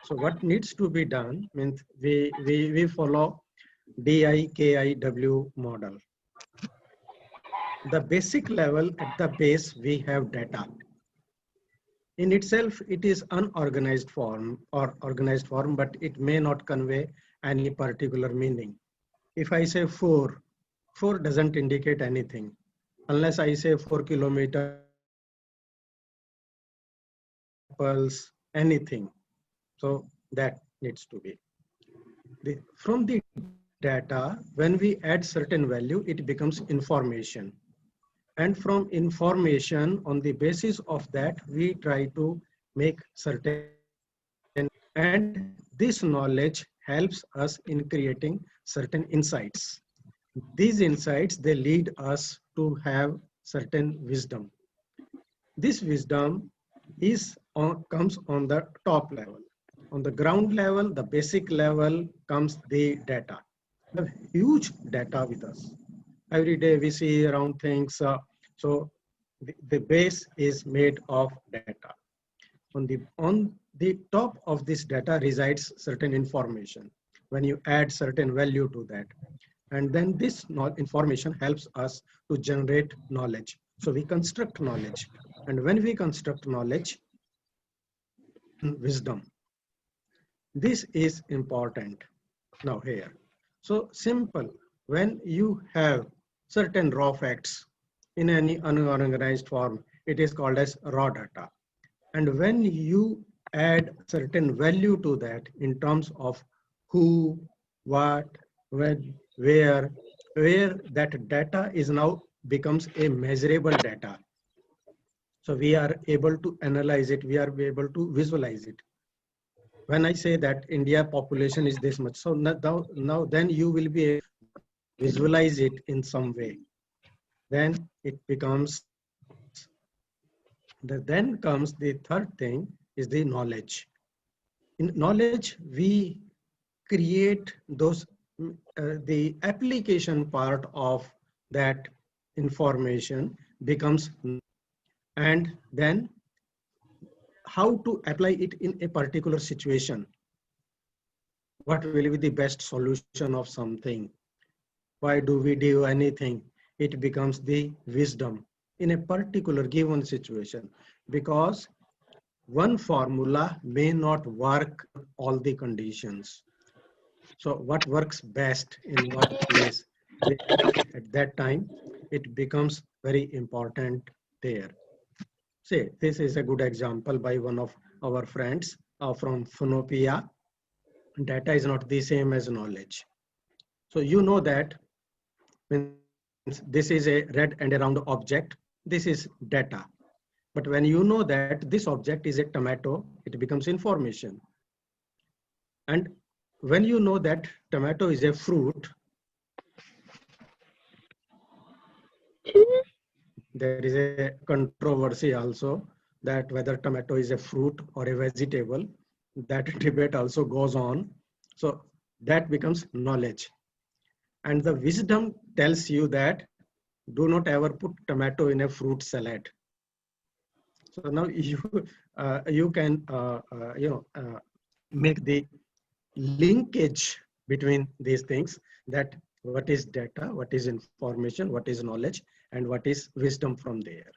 So what needs to be done means we follow DIKIW model. The basic level, at the base, we have data. In itself, it is unorganized form or organized form, but it may not convey any particular meaning. If I say 4 doesn't indicate anything. Unless I say 4 kilometers, apples, anything. So that needs to be. From the data, when we add certain value, it becomes information. And from information, on the basis of that, we try to make certain, and this knowledge helps us in creating certain insights. These insights, they lead us to have certain wisdom. This wisdom comes on the top level. On the ground level, the basic level comes the data. We have huge data with us. Every day we see around things. So the base is made of data. On the top of this data resides certain information. When you add certain value to that, and then this information helps us to generate knowledge. So we construct knowledge. And when we construct knowledge, wisdom. This is important now here. So simple, when you have certain raw facts in any unorganized form, it is called as raw data. And when you add certain value to that in terms of who, what, when, where that data is now becomes a measurable data. So we are able to analyze it, we are able to visualize it. When I say that India population is this much, so now then you will be able to visualize it in some way. Then it becomes, then comes the third thing is the knowledge. In knowledge, we create those, the application part of that information becomes, and then how to apply it in a particular situation. What will be the best solution of something? Why do we do anything? It becomes the wisdom in a particular given situation, because one formula may not work all the conditions. So what works best in what place at that time, it becomes very important there. Say, this is a good example by one of our friends from Phonopeia. Data is not the same as knowledge. So you know that this is a red and a round object. This is data. But when you know that this object is a tomato, it becomes information. And when you know that tomato is a fruit, there is a controversy also that whether tomato is a fruit or a vegetable. That debate also goes on. So that becomes knowledge. And the wisdom tells you that do not ever put tomato in a fruit salad. So now you can make the linkage between these things, that what is data, what is information, what is knowledge, and what is wisdom from there.